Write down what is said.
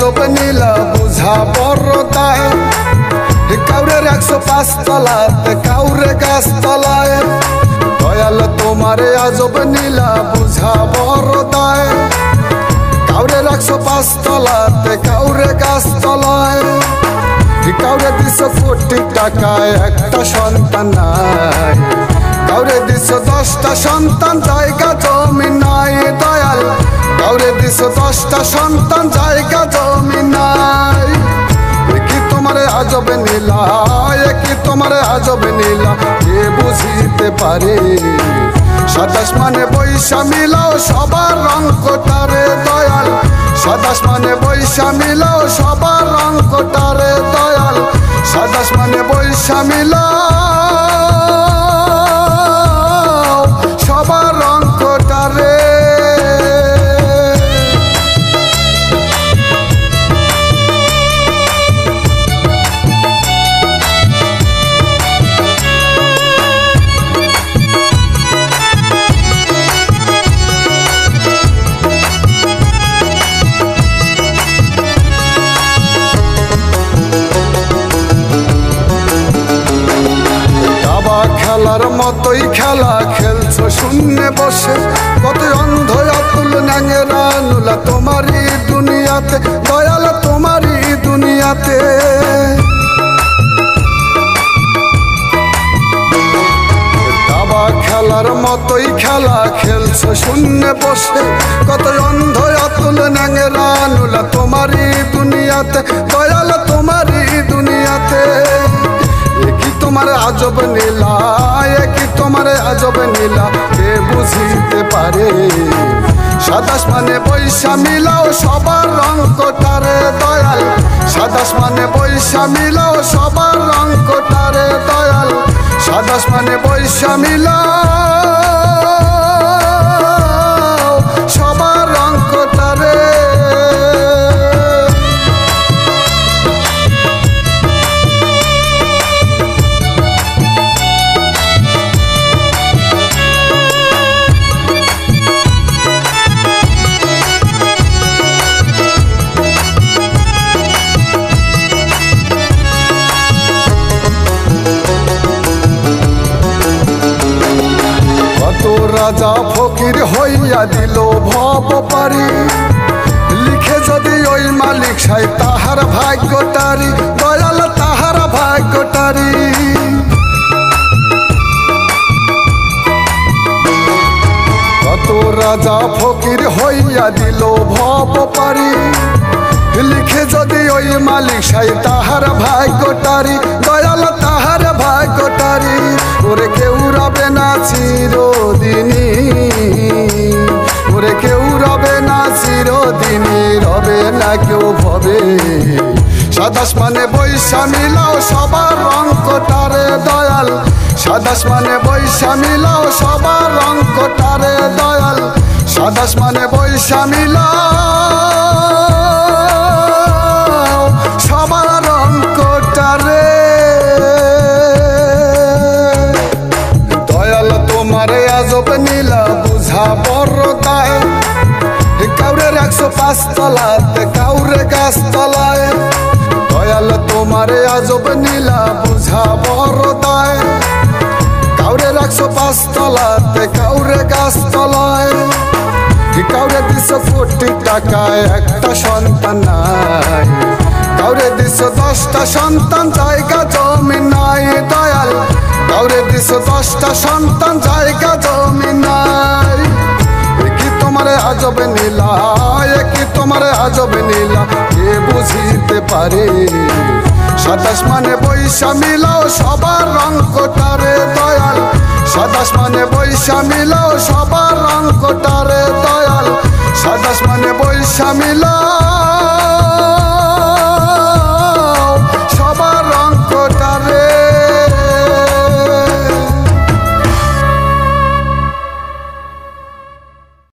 আজব নীলা বুঝা বড় দায় কাউরে 105 তলাতে কাউরে গাছ তলায় দয়াল তোমারে আজব নীলা বুঝা বড় দায় কাউরে 105 তলাতে কাউরে গাছ তলায় কাউরে 200 কোটি টাকায় একটা সন্তান নাই কাউরে 10টা সন্তান জায়গা জমি নাই দয়াল কাউরে 10টা সন্তান জায়গা জমি নাই কি তোমারে আজব নীলা কি তোমারে আজব নীলা কে বুঝিতে পারে 27 মানে বৈশা মিলাও সবার রং কোটারে দয়াল 27 মানে বৈশা মিলাও সবার রং কোটারে দয়াল 27 মানে বৈশা মিলাও সবার রং কোটারে খেলার মতোই খেলা খেলছো শূন্যে বসে কত অন্ধ অতুল ন্যাঙেরা নুলা তোমারই দুনিয়াতে দয়াল তোমারই দুনিয়াতে দাবা খেলার মতোই খেলা খেলছো শূন্যে বসে কত অন্ধ অতুল ন্যাঙেরা নুলা তোমারই দুনিয়াতে দয়াল তোমারই দুনিয়াতে কি তোমারে আজব নীলা কি তোমারে আজব নীলা কে বুঝিতে পারে 27 মানে বৈশা মিলাও সবার রং কোটারে দয়াল 27 মানে বৈশা মিলাও সবার রং কোটারে দয়াল 27 মানে বৈশা মিলাও সবার রং কোটারে রাজা ফকির হইয়া দিল ভব পারি লিখে যদি ওই মালিক সাই তাহার ভাগ্যটারি দয়াল তাহার ভাগ্যটারি কত রাজা ফকির হইয়া দিল ভব পারি লিখে যদি ওই মালিক সাই তাহার ভাগ্যটারি দয়াল তাহার ভাগ্যটারি ওরে কেউ রবে না চিরদিনী ওরে কেউ রবে না চিরদিনী রবে না কেউ ভবে 27 মানে বৈশা মিলাও সবার রং কোটারে দয়াল 27 মানে বৈশা মিলাও সবার রং কোটারে দয়াল 27 মানে বৈশা মিলাও সবার রং কোটারে দয়াল তোমারে আজব নীলা বুঝা বড় দায় কাউরে 105 তলাতে কাউরে গাছ তলায় দয়াল তোমারে আজব নীলা বুঝা বড় দায় কাউরে 105 তলাতে কাউরে গাছ তলায় কাউরে 200 কোটি টাকায় একটা সন্তান নাই কাউরে 10টা সন্তান জায়গা জমি নাই দয়াল কাউরে 10টা সন্তান জায়গা জমি নাই কি তোমারে আজব নীলা কি তোমারে আজব নীলা কে বুঝিতে পারে 27 মানে বৈশা মিলাও সবার রং কোটারে দয়াল 27 মানে বৈশা মিলাও সবার রং কোটারে দয়াল 27 মানে বৈশা মিলাও